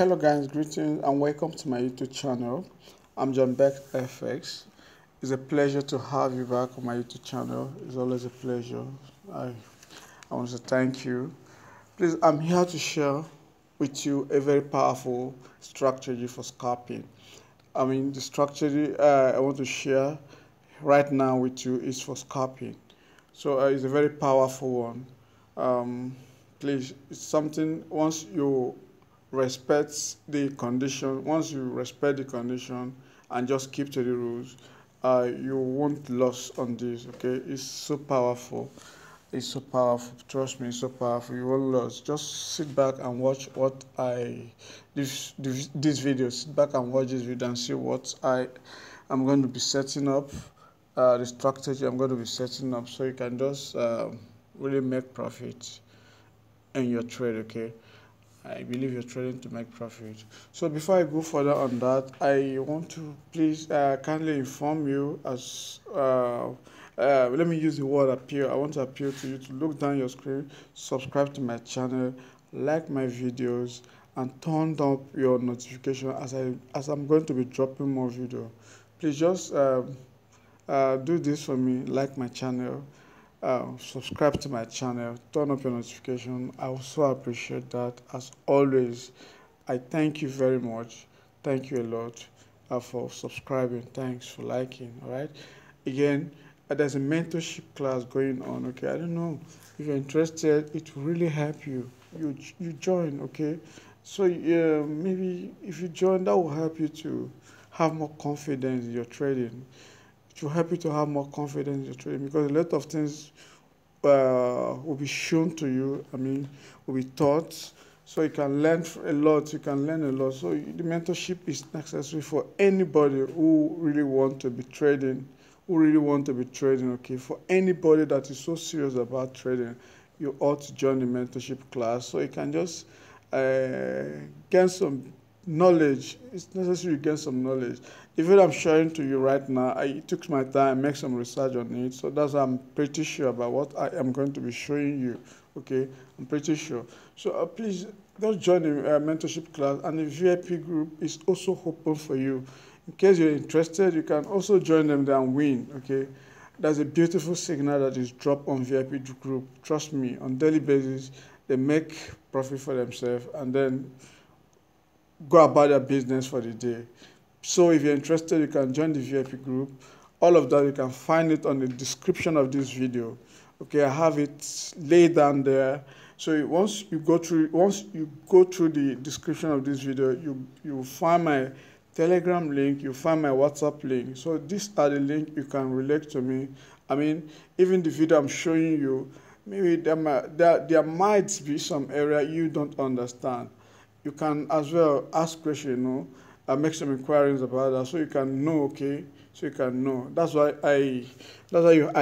Hello guys, greetings and welcome to my YouTube channel. I'm John Beck FX. It's a pleasure to have you back on my YouTube channel. It's always a pleasure. I want to thank you. Please, I'm here to share with you a very powerful strategy for scalping. The strategy I want to share right now with you is for scalping. So it's a very powerful one. Please, it's something once you once you respect the condition and just keep to the rules, you won't lose on this. Okay, it's so powerful. It's so powerful. Trust me, it's so powerful. You won't lose. Just sit back and watch what this video. Sit back and watch this video and see what I'm going to be setting up. The strategy I'm going to be setting up so you can just really make profit in your trade. Okay, I believe you're trading to make profit. So before I go further on that, I want to please kindly inform you as let me use the word appeal. I want to appeal to you to look down your screen, subscribe to my channel, like my videos, and turn up your notification as I'm going to be dropping more video. Please just do this for me, like my channel, subscribe to my channel, turn up your notification. I also appreciate that. As always, I thank you very much. Thank you a lot for subscribing. Thanks for liking. All right, again, there's a mentorship class going on. Okay, I don't know if you're interested. It will really help you. You join. Okay, so maybe if you join, that will help you to have more confidence in your trading. It will help you to have more confidence in your trading because a lot of things will be shown to you. Will be taught, so you can learn a lot. You can learn a lot. So the mentorship is necessary for anybody who really want to be trading. Okay, for anybody that is so serious about trading, you ought to join the mentorship class so you can just gain some knowledge. It's necessary to get some knowledge. Even I'm sharing to you right now, I took my time, make some research on it, so that's why I'm pretty sure about what I am going to be showing you. Okay, I'm pretty sure. So please just join the mentorship class, and the VIP group is also open for you. In case you're interested, you can also join them there and win. Okay, there's a beautiful signal that is dropped on VIP group. Trust me, on daily basis, they make profit for themselves and then go about their business for the day. So if you're interested, you can join the VIP group. All of that, you can find it on the description of this video. Okay, I have it laid down there. So once you go through the description of this video, you will find my Telegram link, you find my WhatsApp link. So these are the link you can relate to me. Even the video I'm showing you, maybe there might be some area you don't understand. You can as well ask questions, and make some inquiries about that, so you can know. Okay, so you can know. That's why I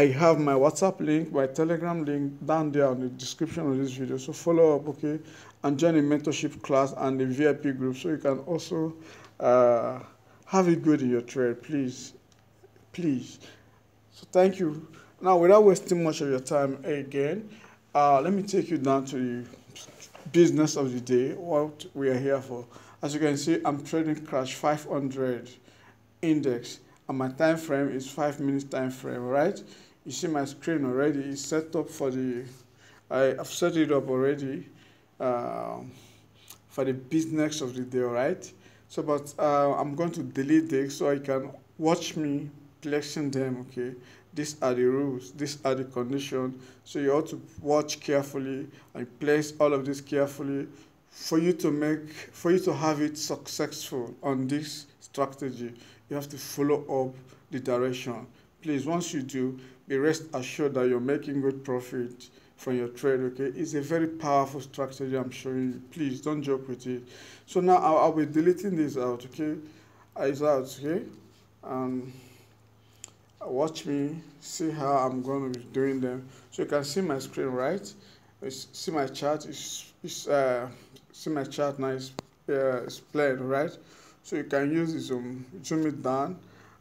have my WhatsApp link, my Telegram link down there on the description of this video. So follow up, okay, and join the mentorship class and the VIP group, so you can also have it good in your trade. Please. So thank you. Now, without wasting much of your time again, let me take you down to the business of the day, what we are here for. As you can see, I'm trading crash 500 index, and my time frame is 5 minutes time frame. Right, you see my screen already is set up for the I've set it up already for the business of the day. Right, so but I'm going to delete this so I can watch me placing them. Okay, these are the rules, these are the conditions, so you ought to watch carefully and place all of this carefully for you to have it successful on this strategy. You have to follow up the direction. Please, once you do, be rest assured that you're making good profit from your trade. Okay, it's a very powerful strategy I'm showing you. Please don't joke with it. So now I'll be deleting this out. Okay, it's out. Okay, watch me see how I'm going to be doing them. So you can see my screen, right? See my chart see my chart now is played, right? So you can use the zoom it down,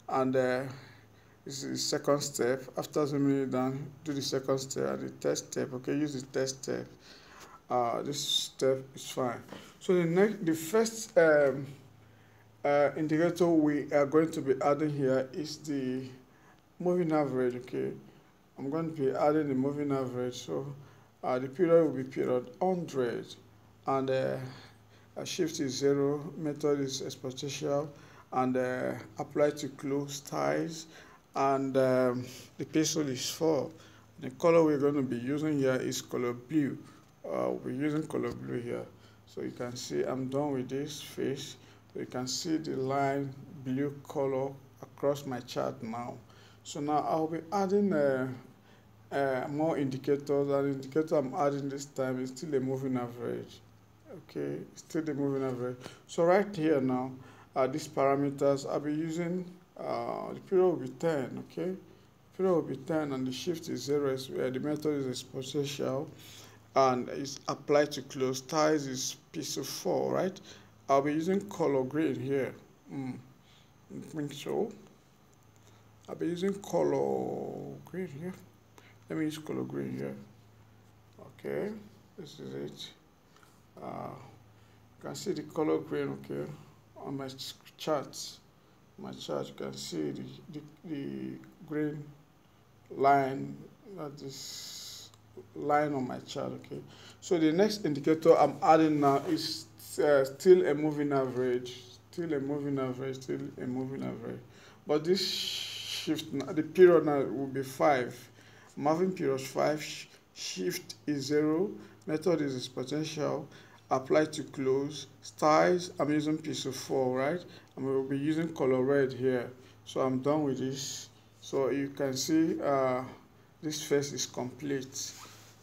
and this is the second step. After zooming it down, do the second step and the third step. Okay, use the third step. this step is fine. So the first indicator we are going to be adding here is the moving average. Okay, I'm going to be adding the moving average. So the period will be period 100, and shift is 0, method is exponential, and apply to close ties, and the peso is 4. The color we're going to be using here is color blue. We're using color blue here. So you can see I'm done with this face. So you can see the line blue color across my chart now. So now I'll be adding more indicators. And the indicator I'm adding this time is still a moving average. Okay, still the moving average. So right here now, these parameters I'll be using, the period will be 10. Okay, period will be 10, and the shift is 0. The method is exponential, and it's applied to close ties is piece of 4, right? I'll be using color green here. I think so. I'll be using color green here. Let me use color green here. Okay, this is it. You can see the color green, okay, on my charts. My chart, you can see the green line, that is line on my chart. Okay, so the next indicator I'm adding now is still a moving average, but this shift now, the period now will be 5. I'm having period 5, shift is 0, method is exponential, apply to close styles. I'm using piece of 4, right? And we will be using color red here. So I'm done with this. So you can see this face is complete.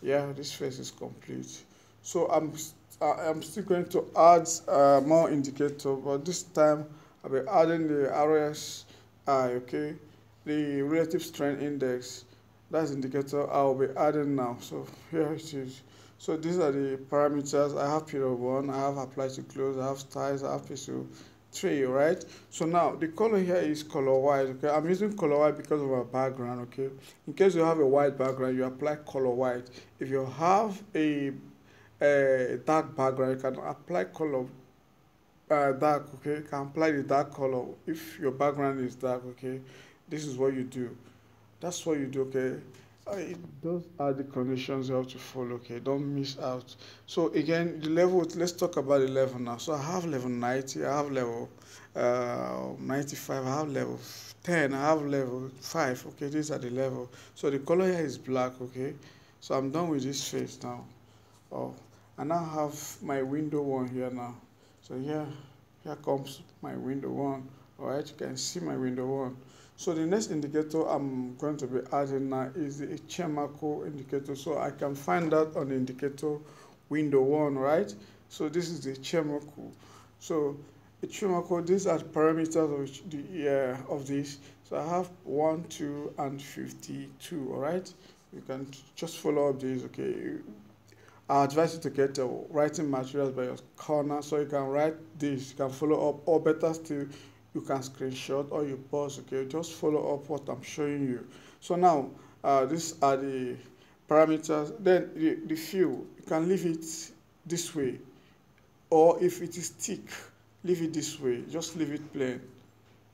Yeah, this face is complete. So I'm still going to add more indicator, but this time I'll be adding the RSI, okay, the relative strength index. That's the indicator I'll be adding now. So here it is. So these are the parameters. I have period 1, I have apply to close, I have styles, I have piece 3, right? So now the color here is color white. Okay, I'm using color white because of our background. Okay, in case you have a white background, you apply color white. If you have a dark background, you can apply color dark. Okay, you can apply the dark color if your background is dark. Okay, this is what you do. That's what you do. Okay, those are the conditions you have to follow. Okay, don't miss out. So again, the level, let's talk about the level now. So I have level 90, I have level 95, I have level 10, I have level 5. Okay, these are the level. So the color here is black. Okay, so I'm done with this face now. Oh, I now have my window 1 here now. So here comes my window 1. All right, you can see my window 1. So the next indicator I'm going to be adding now is the Ichimoku indicator. So I can find that on the indicator window 1, right? So this is the Ichimoku. So Ichimoku, these are the parameters of this. So I have 1, 2, and 52. All right, you can just follow up these. Okay, I advise you to get writing materials by your corner, so you can write this, you can follow up, or better still, you can screenshot or you pause. Okay, just follow up what I'm showing you. So now these are the parameters. Then the fill, you can leave it this way, or if it is thick, leave it this way, just leave it plain.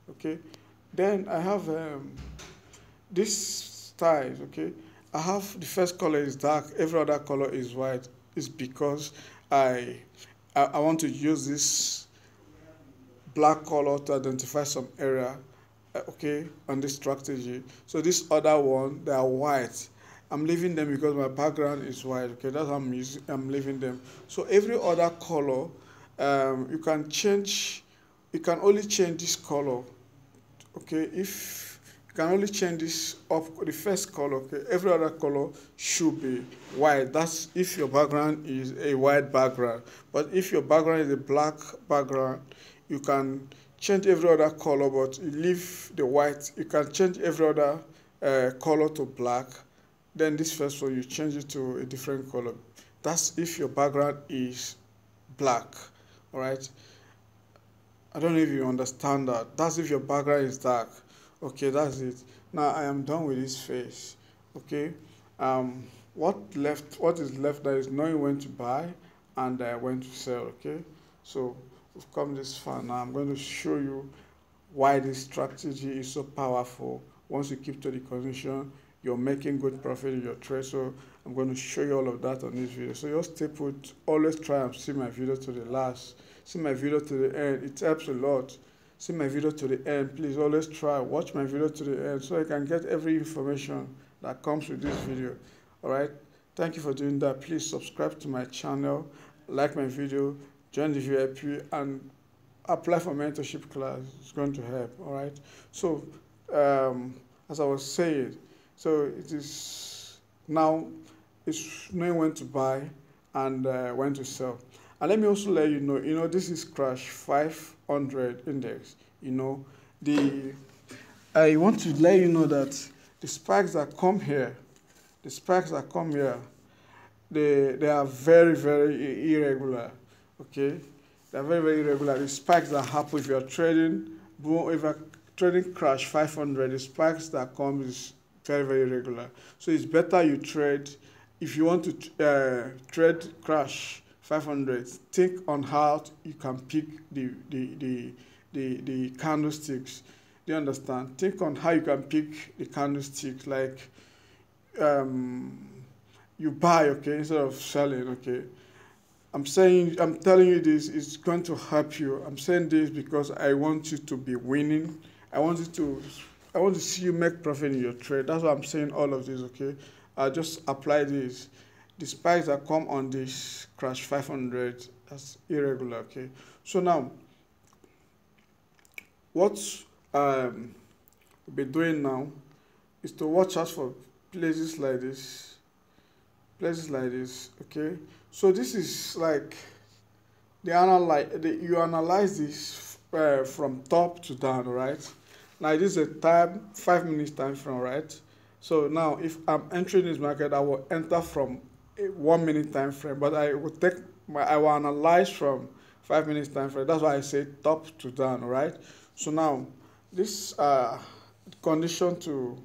Okay, then I have this style. Okay, I have the first color is dark, every other color is white. It's because I want to use this black color to identify some area, okay, on this strategy. So this other one, they are white. I'm leaving them because my background is white. Okay, that's how I'm leaving them. So every other color, you can change. You can only change this color. Okay, if you can only change this up the first color. Okay, every other color should be white. That's if your background is a white background. But if your background is a black background, you can change every other color, but you leave the white. You can change every other color to black. Then this first one, you change it to a different color. That's if your background is black. All right. I don't know if you understand that. That's if your background is dark. Okay, that's it. Now I am done with this face. Okay. What is left there is knowing when to buy and when to sell. Okay, so we've come this far now. I'm going to show you why this strategy is so powerful. Once you keep to the condition, you're making good profit in your trade. So I'm going to show you all of that on this video. So just stay put. Always try and see my video to the last. See my video to the end. It helps a lot. See my video to the end. Please always try. Watch my video to the end so you can get every information that comes with this video. Alright. Thank you for doing that. Please subscribe to my channel, like my video, join the VIP, and apply for mentorship class. It's going to help. All right, so as I was saying, so it is now, it's knowing when to buy and when to sell. And let me also let you know, this is crash 500 index. I want to let you know that the spikes that come here, they are very, very irregular. Okay, they're very, very irregular. The spikes that happen if you're trading, boom, if you're trading crash 500, the spikes that come is very, very irregular. So it's better you trade. If you want to trade crash 500, think on how you can pick the candlesticks. Do you understand? Think on how you can pick the candlesticks, like you buy, okay, instead of selling, okay. I'm telling you this is going to help you. I'm saying this because I want you to be winning. I want to see you make profit in your trade. That's why I'm saying all of this, okay? I just apply this. The spikes that come on this crash 500, that's irregular, okay? So now, what we'll be doing now is to watch out for places like this, okay? So this is like you analyze this from top to down, right? Now this is a 5 minutes time frame, right? So now if I'm entering this market, I will enter from a 1 minute time frame, but I will analyze from 5 minutes time frame. That's why I say top to down, right? So now this condition to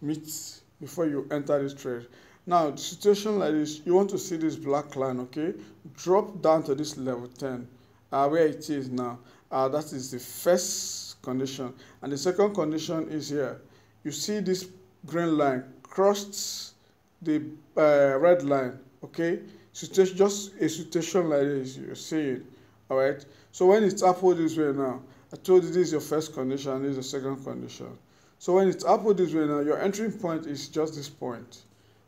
meet before you enter this trade. Now, the situation like this, you want to see this black line, okay? Drop down to this level 10, where it is now. That is the first condition. And the second condition is here. You see this green line crossed the red line, okay? Situation, just a situation like this, you're seeing, all right? So when it's upward this way now, I told you this is your first condition, this is the second condition. So when it's upward this way now, your entry point is just this point.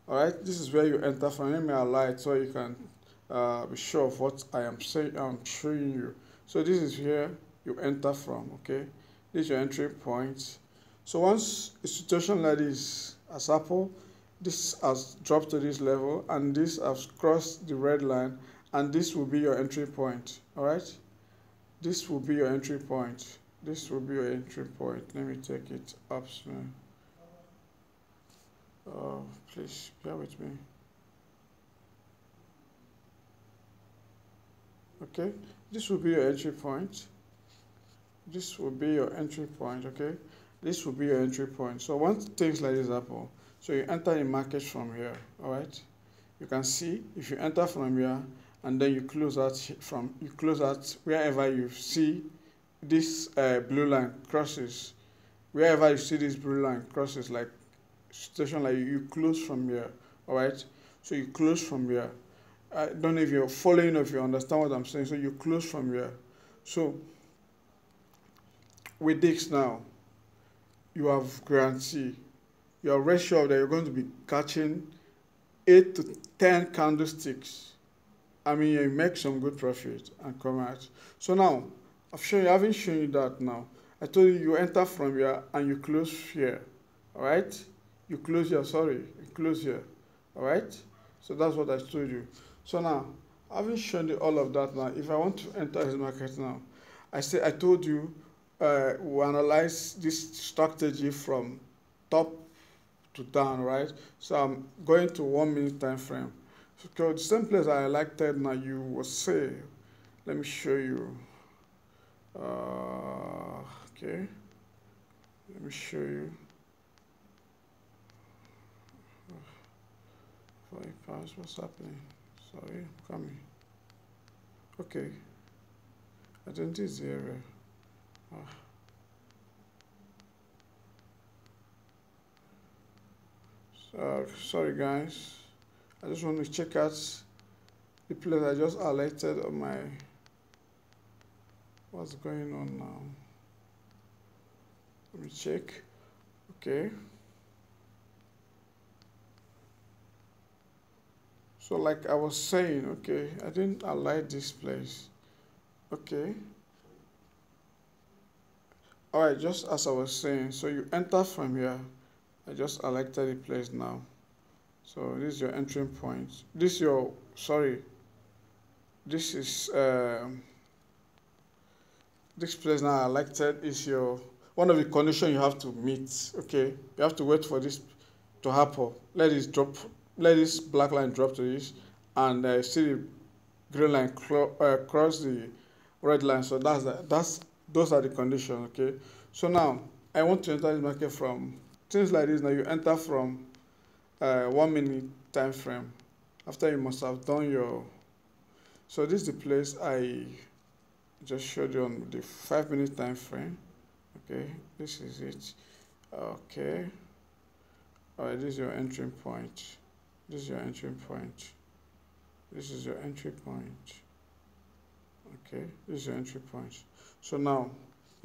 All right, this is where you enter from. Let me highlight so you can be sure of what I'm showing you. So this is where you enter from, okay? This is your entry point. So once a situation like this has happened, this has dropped to this level, and this has crossed the red line, and this will be your entry point, all right? This will be your entry point. This will be your entry point. Let me take it up soon. Please bear with me. Okay, this will be your entry point. This will be your entry point, okay? This will be your entry point. So once things like this happen, so you enter the market from here, all right? You can see if you enter from here and then you close out wherever you see this blue line crosses. Wherever you see this blue line crosses, like situation like you close from here, all right? So you close from here. I don't know if you're following or if you understand what I'm saying. So you close from here. So with this now, you have guarantee. Your ratio that you're going to be catching 8 to 10 candlesticks. I mean, you make some good profit and come out. So now, I haven't shown you that now. I told you you enter from here and you close here, all right? You close here, you close here, all right? So that's what I told you. So now, having shown you all of that now, if I want to enter this market now, I told you we analyze this strategy from top to down, right? So I'm going to 1 minute time frame. So the same place I highlighted now, you will say, let me show you. Okay, let me show you. For a pass, what's happening? Sorry, I'm coming. Okay, I think this is the error. Sorry guys, I just want to check out the place I just highlighted on my, what's going on now. Let me check. Okay, so like I was saying, okay, I didn't highlight this place. Okay, all right, just as I was saying, so you enter from here. I just highlighted the place now. So this is your entry point. This is your, sorry, this is this place now highlighted is your, one of the conditions you have to meet. Okay, you have to wait for this to happen. Let this drop, let this black line drop to this, and see the green line cross the red line. So that's those are the conditions. Okay, so now I want to enter this market from things like this. Now you enter from 1 minute time frame after you must have done your, so this is the place I just showed you on the 5 minute time frame. Okay, this is it. Okay, all right, this is your entry point. This is your entry point. This is your entry point. Okay, this is your entry point. So now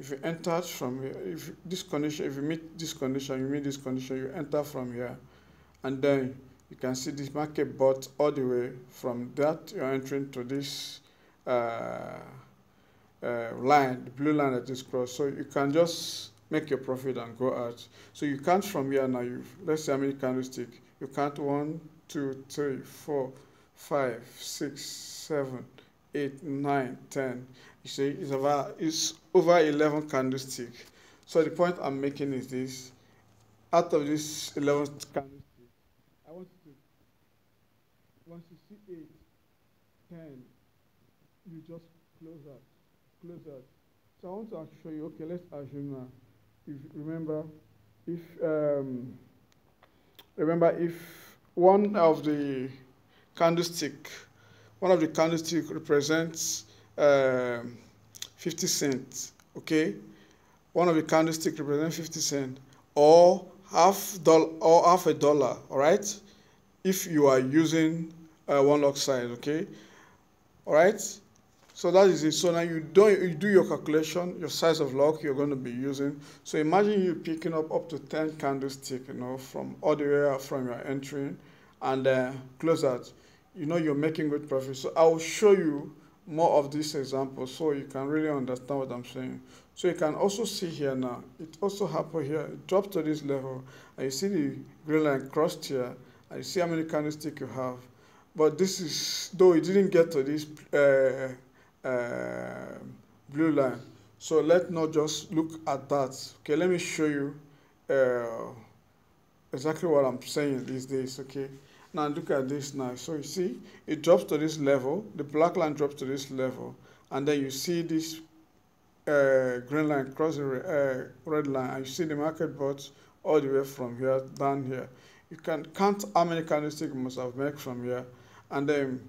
if you enter from here, if this condition, if you meet this condition, you meet this condition, you enter from here, and then you can see this market bought all the way from that you're entering to this line, the blue line that is crossed. So you can just make your profit and go out. So you count from here now. Let's see how many candlesticks. You count 1, 2, 3, 4, 5, 6, 7, 8, 9, 10. You see, it's over 11 candlesticks. So the point I'm making is this: out of this 11 candlesticks, I want you to, once you see 8, 10, you just close out. So I want to show you. Okay, let's assume now. If one of the candlestick represents 50 cents. Okay, one of the candlestick represents 50 cents, or half a dollar. All right, if you are using one lot size. Okay, all right. So that is it. So now you do your calculation, your size of log you're going to be using. So imagine you picking up to 10 candlestick, from all the way from your entry, and close out. You're making good profit. So I will show you more of these examples so you can really understand what I'm saying. So you can also see here now, it also happened here. It dropped to this level, and you see the green line crossed here, and you see how many candlestick you have. But this is, though it didn't get to this blue line, so let's not just look at that. Okay, let me show you exactly what I'm saying these days. Okay, now look at this now. So you see it drops to this level, the black line drops to this level, and then you see this green line cross the red line, and you see the market bought all the way from here down here. You can count how many candlesticks you must have made from here, and then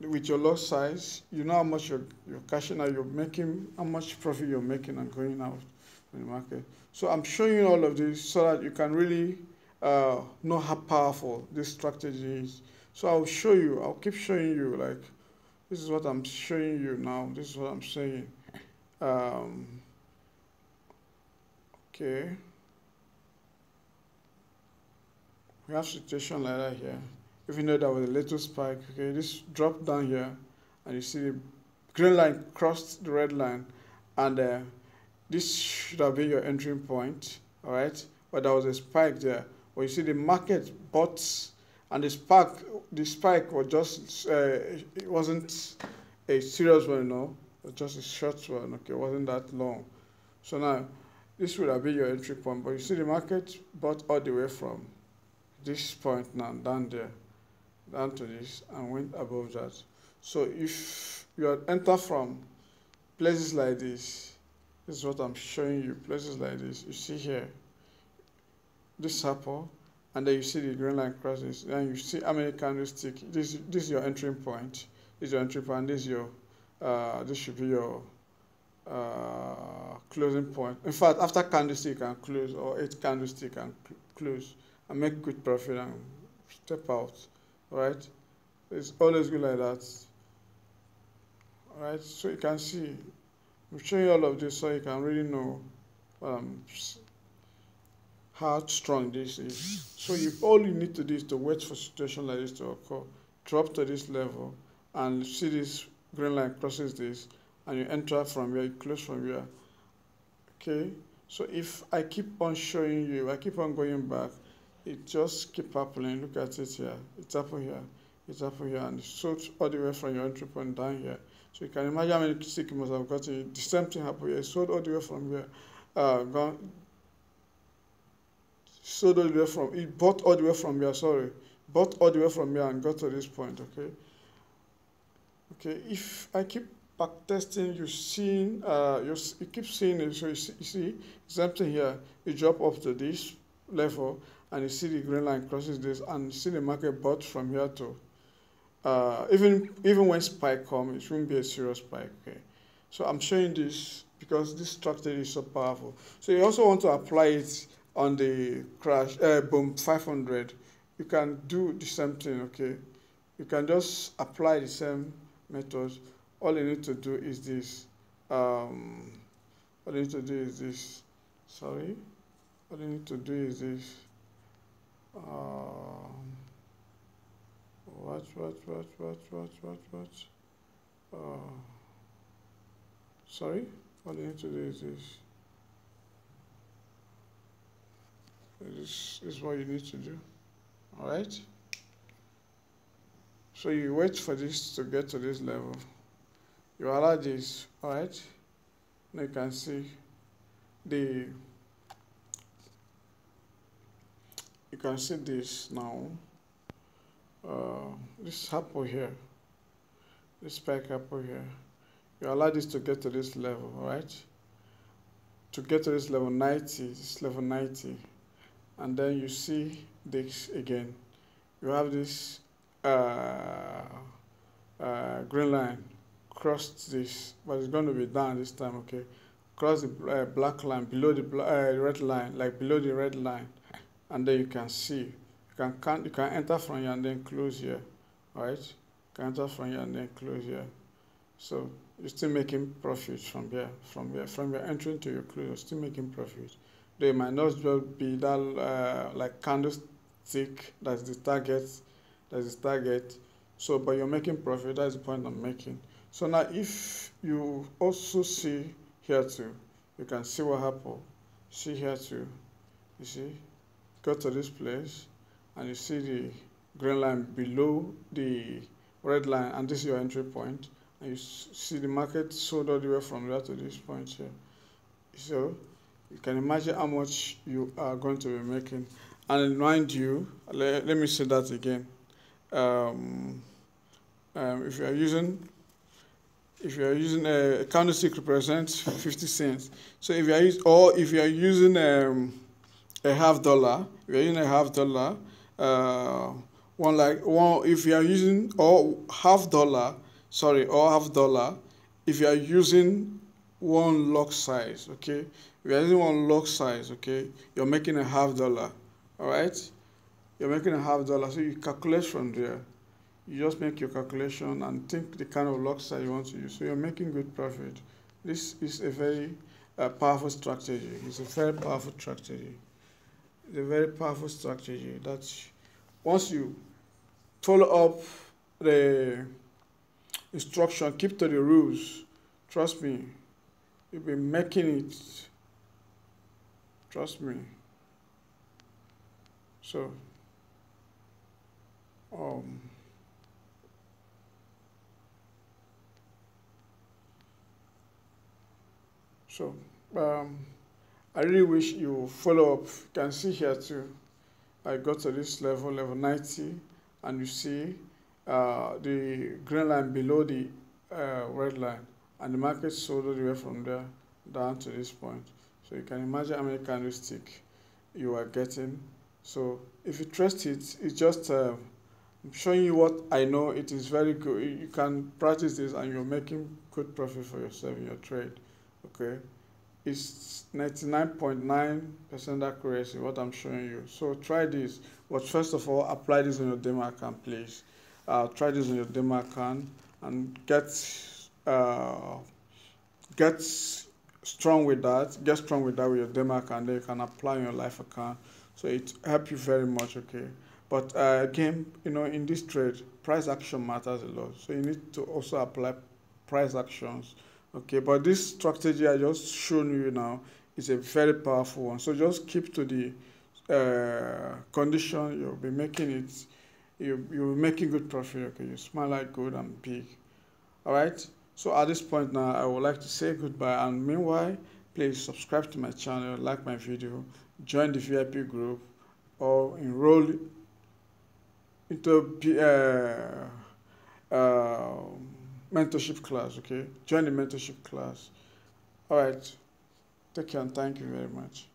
with your lot size, you know how much you're cashing out, you're making, how much profit you're making and going out in the market. So I'm showing you all of this so that you can really know how powerful this strategy is. So I'll keep showing you, like, this is what I'm showing you now, this is what I'm saying. Okay. We have situation like that here. Even though there was a little spike, okay, this dropped down here, and you see the green line crossed the red line, and this should have been your entry point, all right? But there was a spike there. But you see the market bought, and the spike was just, it wasn't a serious one, it was just a short one, okay, it wasn't that long. So now, this would have been your entry point, but you see the market bought all the way from this point now down there, down to this, and went above that. So if you enter from places like this is what I'm showing you, places like this, you see here, this happened, and then you see the green line crosses, then you see how many candlesticks. This is your entry point. This is your entry point. This is your this should be your closing point. In fact, after candlestick and close, or 8 candlestick and close, and make good profit and step out. All right, it's always good like that. All right, so you can see I'm showing you all of this so you can really know how strong this is. So all you need to do is to wait for situation like this to occur, drop to this level, and see this green line crosses this, and you enter from here, you close from here. Okay, so if I keep on showing you, I keep on going back, it just keep happening. Look at it here. It's up here. It's up here, and it's sold all the way from your entry point down here. So you can imagine how many stick must have got it. The same thing happened here. It sold all the way from here, gone. Sold all the way from. It bought all the way from here. Sorry, bought all the way from here and got to this point. Okay. Okay. If I keep back testing, you keep seeing it. So you see same thing here. You drop up to this level, and you see the green line crosses this, and you see the market bought from here to. Even when spike comes, it won't be a serious spike. Okay, so I'm showing this because this strategy is so powerful. So you also want to apply it on the crash boom 500. You can do the same thing. Okay, you can just apply the same methods. All you need to do is this. All you need to do is this. Sorry, all you need to do is this. What? Sorry, all you need to do is this. This is what you need to do. All right. So you wait for this to get to this level. You allow this. All right. Now you can see you can see this now. This apple here, this spike apple here, you allow this to get to this level, all right? To get to this level 90, this level 90, and then you see this again. You have this green line crossed this, but it's going to be down this time, okay? Cross the black line below the red line, like below the red line, and then you can see. You can enter from here and then close here, all right? You can enter from here and then close here. So you're still making profit from here, from your entry to your close. You're still making profit. They might not just be that like candlestick. That's the target. That's the target. So, but you're making profit. That's the point I'm making. So now, if you also see here too, you can see what happened. See here too. You see, go to this place. And you see the green line below the red line, and this is your entry point. And you see the market sold all the way from there to this point here. So you can imagine how much you are going to be making. And mind you, let me say that again. If you are using a candlestick represents 50 cents. So if you are using a $0.50, if you're using a $0.50. If you are using or $0.50, if you are using one lot size, okay, if you are using one lot size, okay, you're making a $0.50, all right, you're making a $0.50. So you calculate from there. You just make your calculation and think the kind of lot size you want to use. So you're making good profit. This is a very powerful strategy. It's a very powerful strategy. It's a very powerful strategy that once you follow up the instruction, keep to the rules, trust me, you'll be making it. Trust me. So, I really wish you follow up. You can see here too. I got to this level 90, and you see the green line below the red line, and the market sold all the way from there down to this point. So you can imagine how many candlesticks you are getting. So if you trust it, it's just I'm showing you what I know. It is very good. You can practice this and you're making good profit for yourself in your trade. Okay, it's 99.9% accuracy what I'm showing you. So try this. But first of all, apply this on your demo account, please. Try this on your demo account and uh, get strong with that. Get strong with that with your demo account. Then you can apply on your live account. So it help you very much. Okay. But again, in this trade, price action matters a lot. So you need to also apply price actions. Okay, but this strategy I just shown you now is a very powerful one. So just keep to the condition. You'll be making it. You'll be making good profit. Okay, you smile like good and big. All right. So at this point now, I would like to say goodbye. And meanwhile, please subscribe to my channel, like my video, join the VIP group, or enroll into mentorship class. Okay, join the mentorship class. All right, take care and thank you very much.